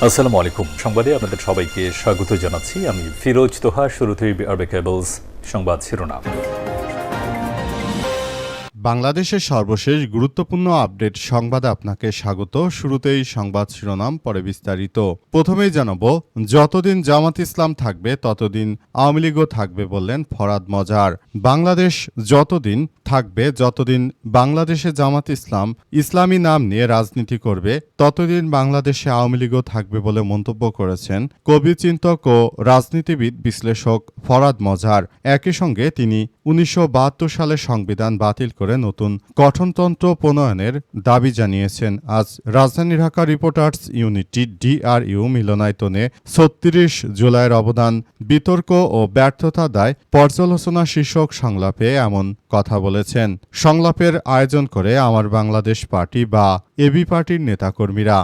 আসসালামু আলাইকুম। সংবাদে আপনাদের সবাইকে স্বাগত জানাচ্ছি। আমি ফিরোজ তোহা। শুরুতেই আরবে কেবলস সংবাদ শিরোনাম। বাংলাদেশের সর্বশেষ গুরুত্বপূর্ণ আপডেট সংবাদে আপনাকে স্বাগত। শুরুতেই সংবাদ শিরোনাম, পরে বিস্তারিত। প্রথমেই জানাবো, যতদিন জামাত ইসলাম থাকবে ততদিন আওয়ামী লীগও থাকবে বললেন ফরহাদ মজার। বাংলাদেশ যতদিন থাকবে, যতদিন বাংলাদেশে জামাত ইসলাম ইসলামী নাম নিয়ে রাজনীতি করবে, ততদিন বাংলাদেশে আওয়ামী লীগও থাকবে বলে মন্তব্য করেছেন কবি, চিন্তক ও রাজনীতিবিদ বিশ্লেষক ফরহাদ মজার। একই সঙ্গে তিনি ১৯৭২ সালে সংবিধান বাতিল করে নতুন গঠনতন্ত্র প্রণয়নের দাবি জানিয়েছেন। আজ রাজধানী ঢাকা রিপোর্টার্স ইউনিটি DRU মিলনায়তনে ৩৬ জুলাইয়ের অবদান, বিতর্ক ও ব্যর্থতা দায় পর্যালোচনা শীর্ষক সংলাপে এমন কথা বলেছেন। সংলাপের আয়োজন করে আমার বাংলাদেশ পার্টি বা এবি পার্টির নেতাকর্মীরা।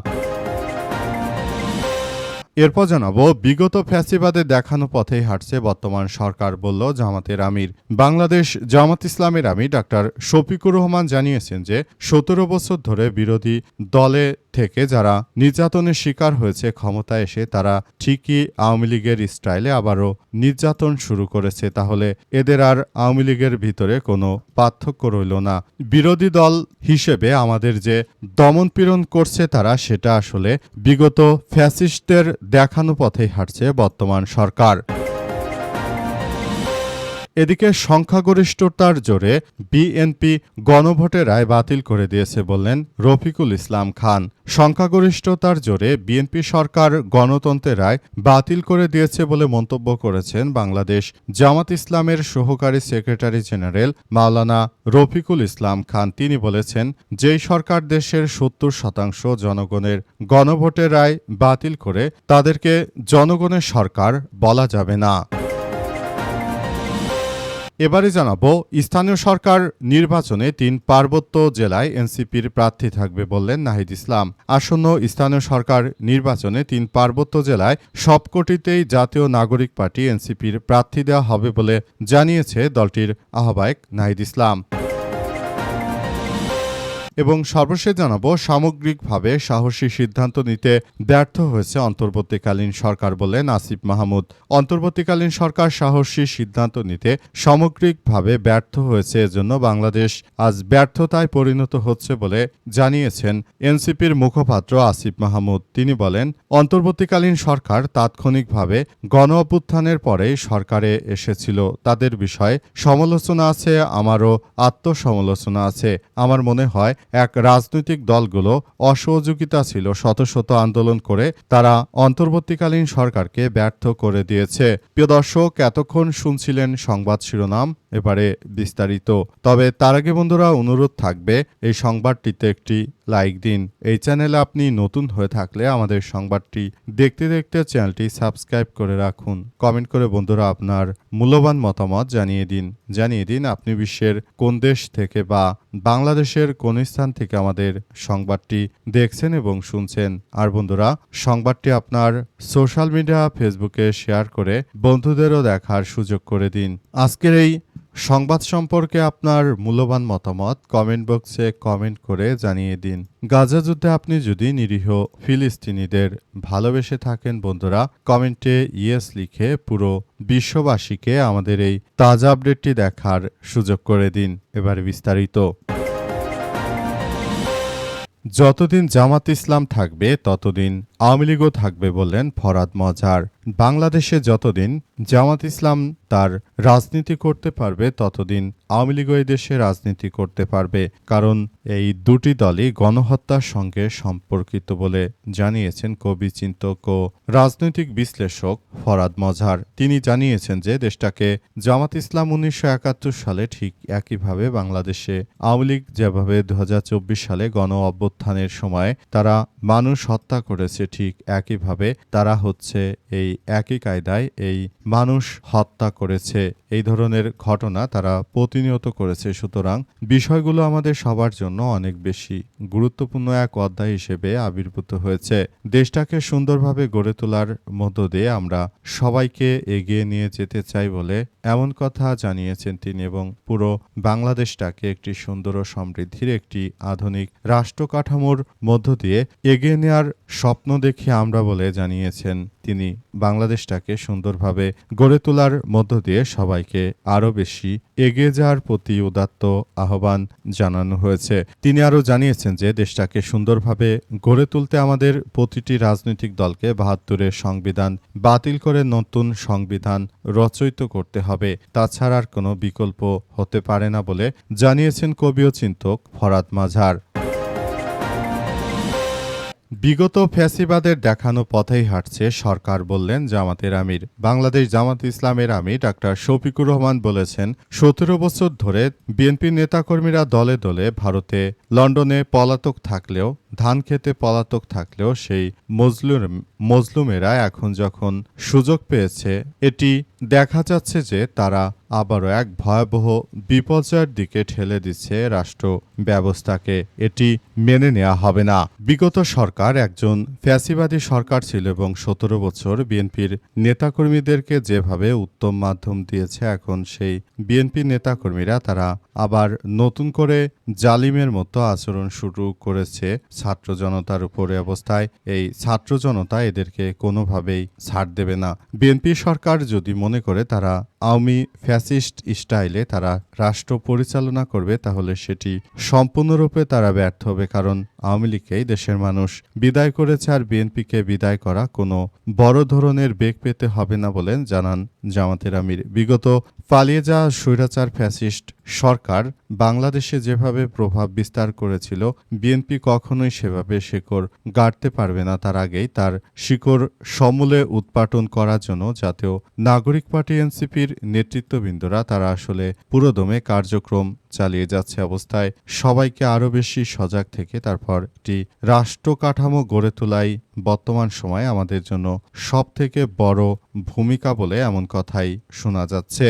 এরপর জানাবো, বিগত ফ্যাসিবাদের দেখানো পথেই হাঁটছে বর্তমান সরকার বলল জামাতের আমির। বাংলাদেশ জামাত ইসলামের আমির ডাক্তার শফিকুর রহমান জানিয়েছেন যে ১৭ বছর ধরে বিরোধী দলে থেকে যারা নির্যাতনের শিকার হয়েছে, ক্ষমতায় এসে তারা ঠিকই আওয়ামী লীগের স্টাইলে আবারও নির্যাতন শুরু করেছে। তাহলে এদের আর আওয়ামী লীগের ভিতরে কোনো পার্থক্য রইল না। বিরোধী দল হিসেবে আমাদের যে দমনপীড়ন করছে তারা, সেটা আসলে বিগত ফ্যাসিস্টদের দেখানো পথেই হাঁটছে বর্তমান সরকার। এদিকে সংখ্যাগরিষ্ঠতার জোরে বিএনপি গণভোটের রায় বাতিল করে দিয়েছে বললেন রফিকুল ইসলাম খান। সংখ্যাগরিষ্ঠতার জোরে বিএনপি সরকার গণতন্ত্রের রায় বাতিল করে দিয়েছে বলে মন্তব্য করেছেন বাংলাদেশ জামাত ইসলামের সহকারী সেক্রেটারি জেনারেল মাওলানা রফিকুল ইসলাম খান। তিনি বলেছেন, যেই সরকার দেশের ৭০% জনগণের গণভোটের রায় বাতিল করে, তাদেরকে জনগণের সরকার বলা যাবে না। এবারে জানাবো, স্থানীয় সরকার নির্বাচনে ৩ পার্বত্য জেলায় এনসিপির প্রার্থী থাকবে বললেন নাহিদ ইসলাম। আসন্ন স্থানীয় সরকার নির্বাচনে ৩ পার্বত্য জেলায় সবকটিতেই জাতীয় নাগরিক পার্টি এনসিপির প্রার্থী দেওয়া হবে বলে জানিয়েছে দলটির আহ্বায়ক নাহিদ ইসলাম। এবং সর্বশেষ জানাবো, সামগ্রিকভাবে সাহসী সিদ্ধান্ত নিতে ব্যর্থ হয়েছে অন্তর্বর্তীকালীন সরকার বললেন আসিফ মাহমুদ। অন্তর্বর্তীকালীন সরকার সাহসী সিদ্ধান্ত নিতে সামগ্রিকভাবে ব্যর্থ হয়েছে, এজন্য বাংলাদেশ আজ ব্যর্থতায় পরিণত হচ্ছে বলে জানিয়েছেন এনসিপির মুখপাত্র আসিফ মাহমুদ। তিনি বলেন, অন্তর্বর্তীকালীন সরকার তাৎক্ষণিকভাবে গণ অভ্যুত্থানের পরেই সরকারে এসেছিল। তাদের বিষয়ে সমালোচনা আছে, আমারও আত্মসমালোচনা আছে। আমার মনে হয় এক রাজনৈতিক দলগুলো অসহযোগিতা ছিল, শত শত আন্দোলন করে তারা অন্তর্বর্তীকালীন সরকারকে ব্যর্থ করে দিয়েছে। প্রিয় দর্শক, এতক্ষণ শুনছিলেন সংবাদ শিরোনাম, এবারে বিস্তারিত। তবে তার আগে বন্ধুরা, অনুরোধ থাকবে এই সংবাদটিতে একটি লাইক দিন। এই চ্যানেলে আপনি নতুন হয়ে থাকলে আমাদের সংবাদটি দেখতে দেখতে চ্যানেলটি সাবস্ক্রাইব করে রাখুন। কমেন্ট করে বন্ধুরা আপনার মূল্যবান মতামত জানিয়ে দিন আপনি বিশ্বের কোন দেশ থেকে বা বাংলাদেশের কোন স্থান থেকে আমাদের সংবাদটি দেখছেন এবং শুনছেন। আর বন্ধুরা, সংবাদটি আপনার সোশ্যাল মিডিয়া ফেসবুকে শেয়ার করে বন্ধুদেরও দেখার সুযোগ করে দিন। আজকের এই সংবাদ সম্পর্কে আপনার মূল্যবান মতামত কমেন্ট বক্সে কমেন্ট করে জানিয়ে দিন। গাজা যুদ্ধে আপনি যদি নিরীহ ফিলিস্তিনিদের ভালোবেসে থাকেন বন্ধুরা, কমেন্টে ইয়েস লিখে পুরো বিশ্ববাসীকে আমাদের এই তাজা আপডেটটি দেখার সুযোগ করে দিন। এবার বিস্তারিত। যতদিন জামাত ইসলাম থাকবে ততদিন আওয়ামী লীগও থাকবে বললেন ফরহাদ মজার। বাংলাদেশে যতদিন জামাত ইসলাম তার রাজনীতি করতে পারবে, ততদিন আওয়ামী লীগও এই দেশে রাজনীতি করতে পারবে, কারণ এই দুটি দলই গণহত্যার সঙ্গে সম্পর্কিত বলে জানিয়েছেন কবি, চিন্তক ও রাজনৈতিক বিশ্লেষক ফরহাদ মজার। তিনি জানিয়েছেন যে দেশটাকে জামাত ইসলাম ১৯৭১ সালে ঠিক একইভাবে বাংলাদেশে আওয়ামী লীগ যেভাবে ২০২৪ সালে গণ অভ্যুত্থানের সময় তারা মানুষ হত্যা করেছে, ঠিক একইভাবে তারা হচ্ছে এই একই কায়দায় এই মানুষ হত্যা করেছে। এই ধরনের ঘটনা তারা প্রতিনিয়ত করেছে। সুতরাং বিষয়গুলো আমাদের সবার জন্য অনেক বেশি গুরুত্বপূর্ণ এক অধ্যায় হিসেবে আবির্ভূত হয়েছে। দেশটাকে সুন্দরভাবে গড়ে তোলার মধ্য দিয়ে আমরা সবাইকে এগিয়ে নিয়ে যেতে চাই বলে এমন কথা জানিয়েছেন তিনি, এবং পুরো বাংলাদেশটাকে একটি সুন্দর ও সমৃদ্ধির একটি আধুনিক রাষ্ট্র কাঠামোর মধ্য দিয়ে এগিয়ে নেওয়ার স্বপ্ন দেখি আমরা বলে জানিয়েছেন তিনি। বাংলাদেশটাকে সুন্দরভাবে গড়ে তোলার মধ্য দিয়ে সবাইকে আরও বেশি এগিয়ে যাওয়ার প্রতি উদাত্ত আহ্বান জানানো হয়েছে। তিনি আরও জানিয়েছেন যে দেশটাকে সুন্দরভাবে গড়ে তুলতে আমাদের প্রতিটি রাজনৈতিক দলকে ৭২-এর সংবিধান বাতিল করে নতুন সংবিধান রচয়িত করতে হবে, তাছাড়া আর কোনো বিকল্প হতে পারে না বলে জানিয়েছেন কবি ও চিন্তক ফরহাদ মাঝার। বিগত ফ্যাসিবাদের দেখানো পথেই হাঁটছে সরকার, বললেন জামাতের আমির। বাংলাদেশ জামাত ইসলামের আমির ডাক্তার শফিকুর রহমান বলেছেন, ১৭ বছর ধরে বিএনপির নেতাকর্মীরা দলে দলে ভারতে, লন্ডনে পলাতক থাকলেও, ধান খেতে পলাতক থাকলেও সেই মজলুমেরা এখন যখন সুযোগ পেয়েছে, এটি দেখা যাচ্ছে যে তারা আবারও এক ভয়াবহ বিপর্যয়ের দিকে ঠেলে দিচ্ছে রাষ্ট্র ব্যবস্থাকে। এটি মেনে নেওয়া হবে না। বিগত সরকার একজন ফ্যাসিবাদী সরকার ছিল এবং ১৭ বছর বিএনপির নেতাকর্মীদেরকে যেভাবে উত্তম মাধ্যম দিয়েছে, এখন সেই বিএনপি নেতাকর্মীরা তারা আবার নতুন করে জালিমের মতো আচরণ শুরু করেছে ছাত্র জনতার উপরে। অবস্থায় এই ছাত্র জনতা এদেরকে কোনোভাবেই ছাড় দেবে না। বিএনপি সরকার যদি মনে করে তারা আওয়ামী ফ্যাসিস্ট স্টাইলে তারা রাষ্ট্র পরিচালনা করবে, তাহলে সেটি সম্পূর্ণরূপে তারা ব্যর্থ হবে। কারণ আওয়ামী লীগকেই দেশের মানুষ বিদায় করেছে, আর বিএনপিকে বিদায় করা কোনো বড় ধরনের বেগ পেতে হবে না বলেন জানান জামাতের আমির। বিগত পালিয়ে যাওয়া স্বৈরাচার ফ্যাসিস্ট সরকার বাংলাদেশে যেভাবে প্রভাব বিস্তার করেছিল, বিএনপি কখনোই সেভাবে শিকড় গাড়তে পারবে না। তার আগেই তার শিকড় সমূলে উৎপাটন করার জন্য জাতীয় নাগরিক পার্টি এনসিপির নেতৃত্ববৃন্দরা তারা আসলে পুরোদমে কার্যক্রম চালিয়ে যাচ্ছে। অবস্থায় সবাইকে আরও বেশি সজাগ থেকে তারপর একটি রাষ্ট্র কাঠামো গড়ে তোলাই বর্তমান সময়ে আমাদের জন্য সবথেকে বড় ভূমিকা বলে এমন কথাই শোনা যাচ্ছে।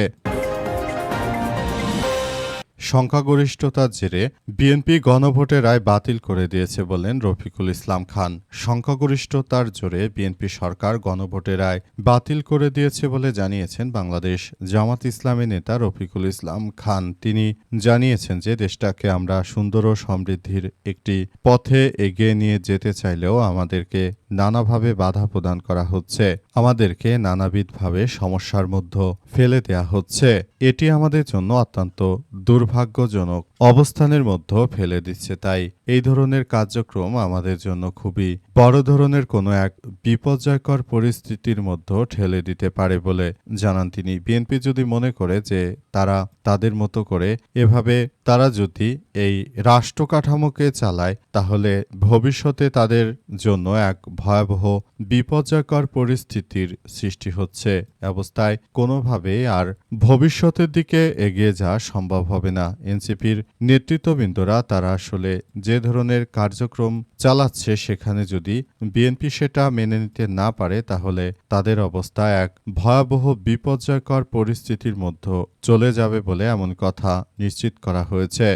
সংখ্যাগরিষ্ঠতার জেরে বিএনপি গণভোটের রায় বাতিল করে দিয়েছে বললেন রফিকুল ইসলাম খান। সংখ্যাগরিষ্ঠতার জোরে বিএনপি সরকার গণভোটের রায় বাতিল করে দিয়েছে বলে জানিয়েছেন বাংলাদেশ জামাত ইসলামের নেতা রফিকুল ইসলাম খান। তিনি জানিয়েছেন যে দেশটাকে আমরা সুন্দর ও সমৃদ্ধির একটি পথে এগিয়ে নিয়ে যেতে চাইলেও আমাদেরকে নানাভাবে বাধা প্রদান করা হচ্ছে, আমাদেরকে নানাবিধভাবে সমস্যার মধ্যে ফেলে দেয়া হচ্ছে। এটি আমাদের জন্য অত্যন্ত দুর্ভাগ্যজনক অবস্থানের মধ্যে ফেলে দিচ্ছে। তাই এই ধরনের কার্যক্রম আমাদের জন্য খুবই বড় ধরনের কোনো এক বিপর্যয়কর পরিস্থিতির মধ্যে ঠেলে দিতে পারে বলে জানান তিনি। বিএনপি যদি মনে করে যে তারা তাদের মতো করে এভাবে তারা যদি এই রাষ্ট্র কাঠামোকে চালায়, তাহলে ভবিষ্যতে তাদের জন্য এক ভয়াবহ বিপর্যয়কর পরিস্থিতির সৃষ্টি হচ্ছে। অবস্থায় কোনোভাবে আর ভবিষ্যতের দিকে এগিয়ে যাওয়া সম্ভব হবে না। এনসিপির নেতৃত্ববৃন্দরা তারা আসলে যে ধরনের কার্যক্রম চালাচ্ছে, সেখানে যদি বিএনপি সেটা মেনে নিতে না পারে, তাহলে তাদের অবস্থা এক ভয়াবহ বিপর্যয়কর পরিস্থিতির মধ্যে চলে যাবে বলে এমন কথা নিশ্চিত করা হয়েছে।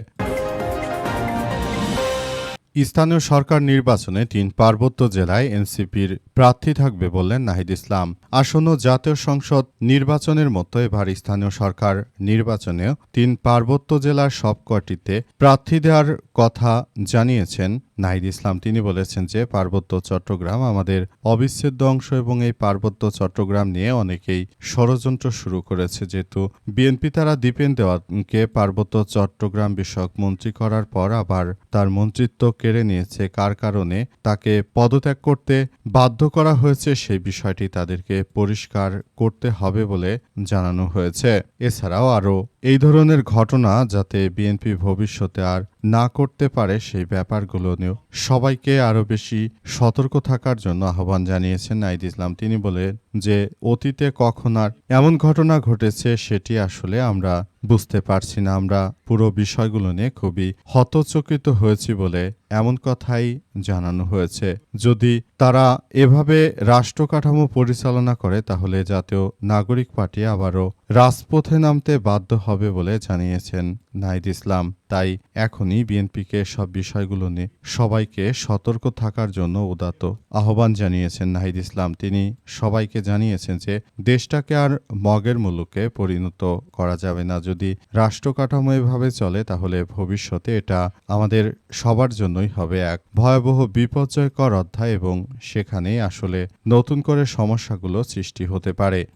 স্থানীয় সরকার নির্বাচনে ৩ পার্বত্য জেলায় এনসিপির প্রার্থী থাকবে বললেন নাহিদ ইসলাম। আসন্ন জাতীয় সংসদ নির্বাচনের মতো এবার স্থানীয় সরকার নির্বাচনেও ৩ পার্বত্য জেলার সবকটিতে প্রার্থী দেওয়ার কথা জানিয়েছেন নাহিদ ইসলাম। তিনি বলেছেন যে পার্বত্য চট্টগ্রাম আমাদের অবিচ্ছেদ্য অংশ এবং এই পার্বত্য চট্টগ্রাম নিয়ে অনেকেই ষড়যন্ত্র শুরু করেছে। যেহেতু বিএনপি তারা দীপেন দেওয়ানকে পার্বত্য চট্টগ্রাম বিষয়ক মন্ত্রী করার পর আবার তার মন্ত্রিত্ব কেড়ে নিয়েছে, কার কারণে তাকে পদত্যাগ করতে বাধ্য করা হয়েছে, সেই বিষয়টি তাদেরকে পরিষ্কার করতে হবে বলে জানানো হয়েছে। এছাড়াও আরও এই ধরনের ঘটনা যাতে বিএনপি ভবিষ্যতে আর না করতে পারে, সেই ব্যাপারগুলো নিয়েও সবাইকে আরও বেশি সতর্ক থাকার জন্য আহ্বান জানিয়েছেন নাহিদ ইসলাম। তিনি বলেন যে অতীতে কখন আর এমন ঘটনা ঘটেছে সেটি আসলে আমরা বুঝতে পারছি না। আমরা পুরো বিষয়গুলো নিয়ে খুবই হতচকিত হয়েছি বলে এমন কথাই জানানো হয়েছে। যদি তারা এভাবে রাষ্ট্র কাঠামো পরিচালনা করে, তাহলে জাতীয় নাগরিক পার্টি আবারও রাজপথে নামতে বাধ্য হবে বলে জানিয়েছেন নাহিদ ইসলাম। তাই এখনই বিএনপিকে সব বিষয়গুলো নিয়ে সবাইকে সতর্ক থাকার জন্য উদাত্ত আহ্বান জানিয়েছেন নাহিদ ইসলাম। তিনি সবাইকে জানিয়েছেন যে দেশটাকে আর মগের মুলুকে পরিণত করা যাবে না। যদি রাষ্ট্র কাঠামো এভাবে চলে, তাহলে ভবিষ্যতে এটা আমাদের সবার জন্যই হবে এক ভয়াবহ ভয়াবহ বিপর্যয়কর অধ্যায় এবং সেখানেই আসলে নতুন করে সমস্যাগুলো সৃষ্টি হতে পারে।